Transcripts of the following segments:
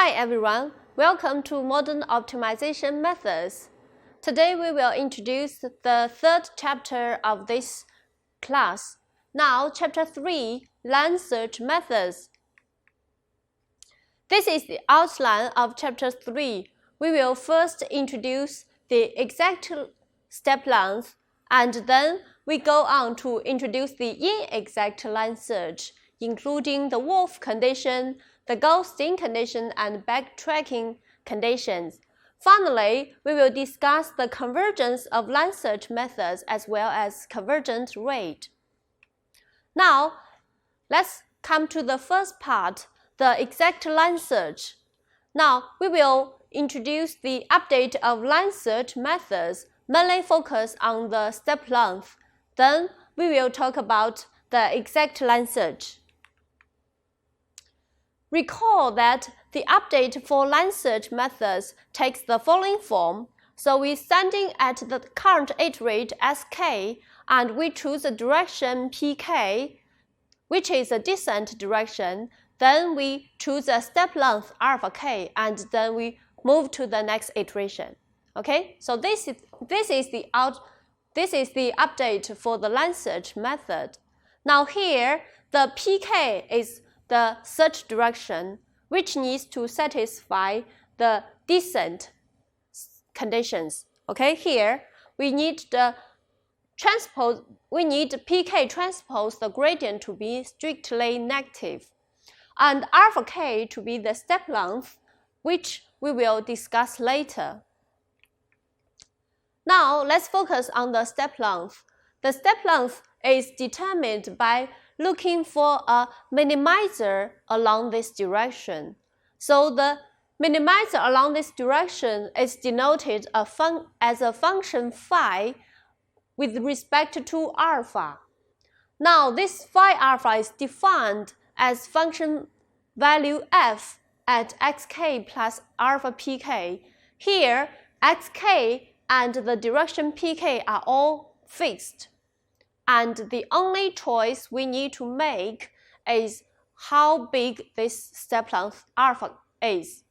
Hi everyone, welcome to Modern Optimization Methods. Today we will introduce the third chapter of this class. Now, Chapter 3, Line Search Methods. This is the outline of Chapter 3. We will first introduce the exact step length, and then we go on to introduce the inexact line search, including the Wolf condition, the ghosting condition, and backtracking conditions. Finally, we will discuss the convergence of line search methods as well as convergence rate. Now, let's come to the first part, the exact line search. Now, we will introduce the update of line search methods, mainly focus on the step length. Then, we will talk about the exact line search. Recall that the update for line search methods takes the following form. So we're standing at the current iterate sk, and we choose a direction pk, which is a descent direction. Then we choose a step length alpha k, and then we move to the next iteration. Okay, so this is the update for the line search method. Now here, the pk is the search direction, which needs to satisfy the descent conditions. Okay, here we need the transpose. We need pk transpose the gradient to be strictly negative, and alpha k to be the step length, which we will discuss later. Now let's focus on the step length. The step length is determined by looking for a minimizer along this direction. So the minimizer along this direction is denoted as a function phi with respect to alpha. Now this phi alpha is defined as function value f at xk plus alpha pk. Here, xk and the direction pk are all fixed. And the only choice we need to make is how big this step length alpha is.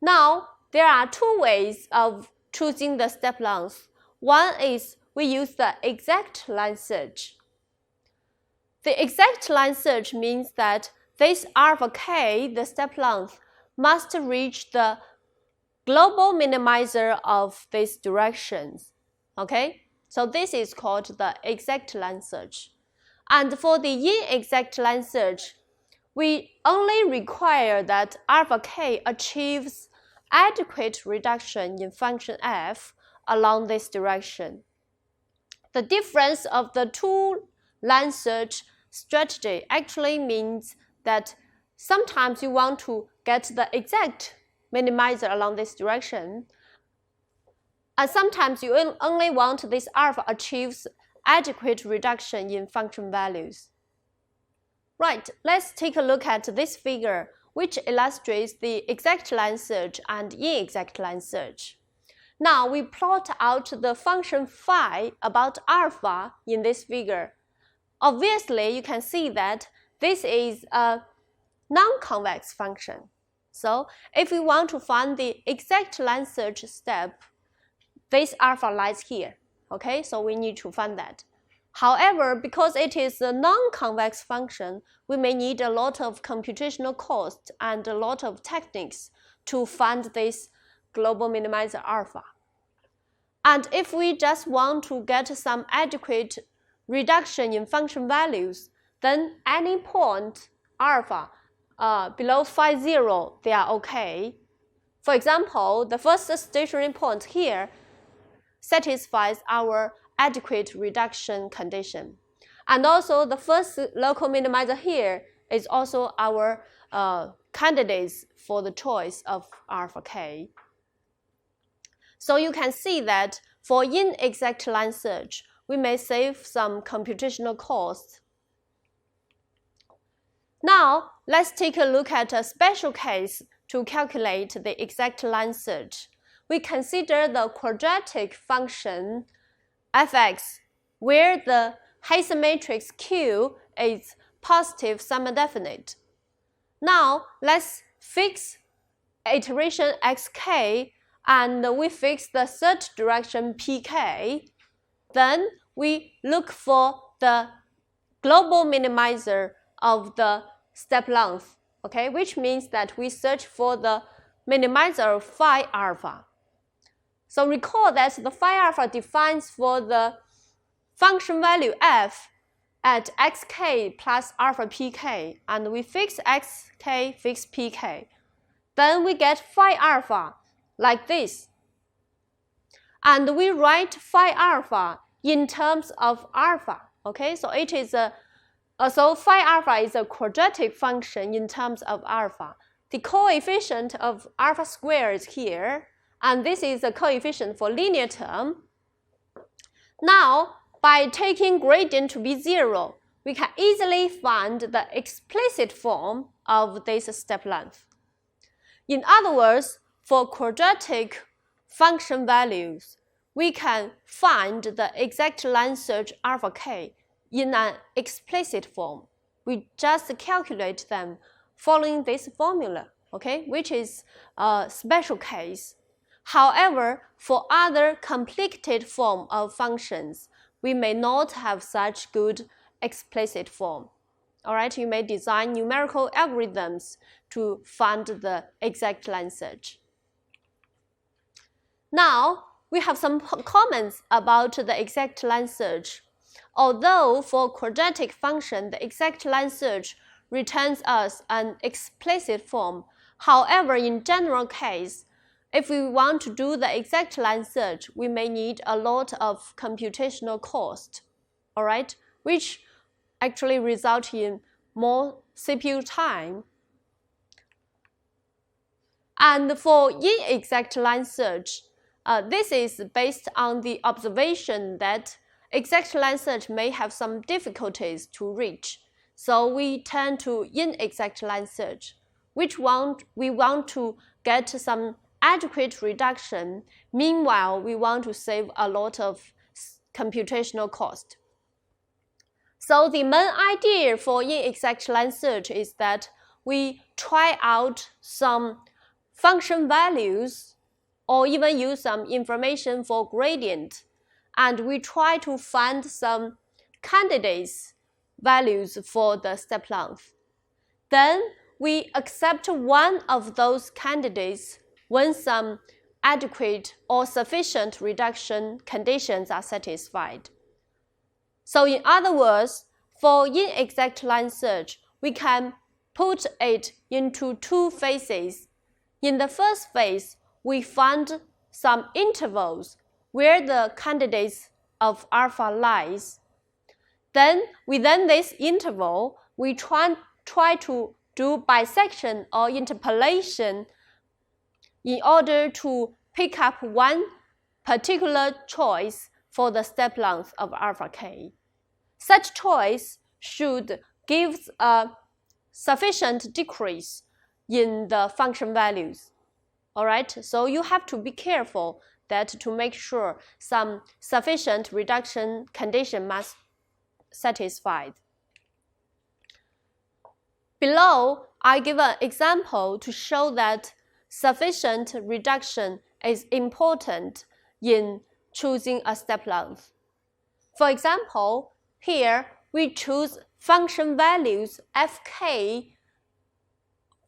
Now, there are two ways of choosing the step length. One is we use the exact line search. The exact line search means that this alpha k, the step length, must reach the global minimizer of these directions. Okay? So this is called the exact line search. And for the inexact line search, we only require that alpha k achieves adequate reduction in function f along this direction. The difference of the two line search strategy actually means that sometimes you want to get the exact minimizer along this direction, and sometimes you only want this alpha achieves adequate reduction in function values. Right, let's take a look at this figure, which illustrates the exact line search and inexact line search. Now we plot out the function phi about alpha in this figure. Obviously, you can see that this is a non-convex function. So if we want to find the exact line search step, this alpha lies here, okay? So we need to find that. However, because it is a non-convex function, we may need a lot of computational cost and a lot of techniques to find this global minimizer alpha. And if we just want to get some adequate reduction in function values, then any point alpha below phi 0, they are okay. For example, the first stationary point here satisfies our adequate reduction condition. And also the first local minimizer here is also our candidates for the choice of alpha k. So you can see that for inexact line search, we may save some computational costs. Now, let's take a look at a special case to calculate the exact line search. We consider the quadratic function fx, where the Hessian matrix Q is positive semi-definite. Now, let's fix iteration xk and we fix the third direction pk, then we look for the global minimizer of the step length, okay, which means that we search for the minimizer of phi alpha. So recall that the phi alpha defines for the function value f at xk plus alpha pk, and we fix xk, fix pk. Then we get phi alpha like this. And we write phi alpha in terms of alpha, okay? So it is so phi alpha is a quadratic function in terms of alpha. The coefficient of alpha squared is here, and this is a coefficient for linear term. Now, by taking gradient to be 0, we can easily find the explicit form of this step length. In other words, for quadratic function values, we can find the exact line search alpha k in an explicit form. We just calculate them following this formula, okay, which is a special case. However, for other complicated form of functions, we may not have such good explicit form. All right, you may design numerical algorithms to find the exact line search. Now, we have some comments about the exact line search. Although for quadratic function, the exact line search returns us an explicit form. However, in general case, if we want to do the exact line search, we may need a lot of computational cost, all right, which actually result in more CPU time. And for inexact line search, this is based on the observation that exact line search may have some difficulties to reach. So we turn to inexact line search, which we want to get some adequate reduction. Meanwhile, we want to save a lot of computational cost. So the main idea for inexact line search is that we try out some function values or even use some information for gradient, and we try to find some candidates values for the step length. Then we accept one of those candidates when some adequate or sufficient reduction conditions are satisfied. So in other words, for inexact line search, we can put it into two phases. In the first phase, we find some intervals where the candidates of alpha lies. Then within this interval, we try to do bisection or interpolation in order to pick up one particular choice for the step length of alpha k. Such choice should give a sufficient decrease in the function values. All right, so you have to be careful that to make sure some sufficient reduction condition must satisfied. Below, I give an example to show that sufficient reduction is important in choosing a step length. For example, here we choose function values fk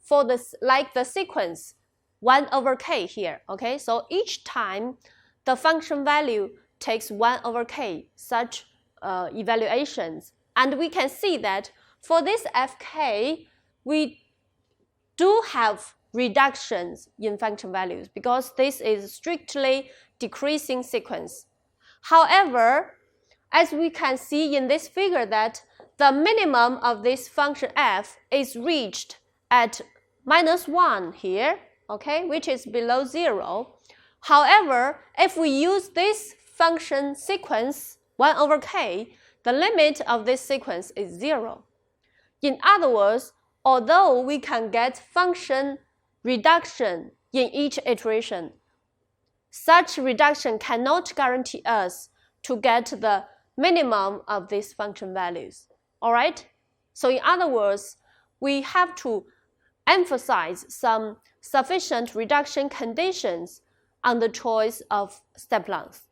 for like the sequence 1 over k here, okay? So each time the function value takes 1 over k, such evaluations. And we can see that for this fk, we do have reductions in function values because this is strictly decreasing sequence. However, as we can see in this figure that the minimum of this function f is reached at -1 here, okay, which is below 0. However, if we use this function sequence 1 over k, the limit of this sequence is 0. In other words, although we can get function reduction in each iteration, such reduction cannot guarantee us to get the minimum of these function values. All right? So in other words, we have to emphasize some sufficient reduction conditions on the choice of step length.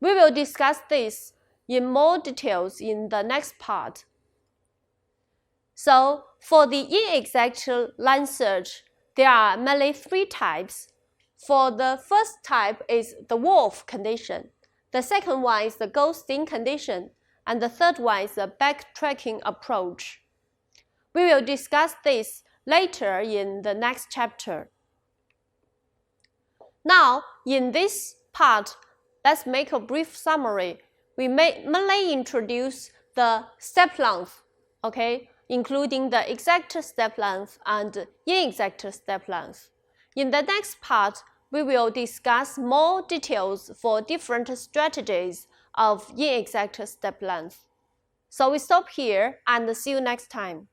We will discuss this in more details in the next part. So, for the inexact line search, there are mainly three types. For the first type is the wolf condition, the second one is the ghosting condition, and the third one is the backtracking approach. We will discuss this later in the next chapter. Now, in this part, let's make a brief summary. We may mainly introduce the step length, okay, including the exact step length and inexact step length. In the next part, we will discuss more details for different strategies of inexact step length. So we stop here and see you next time.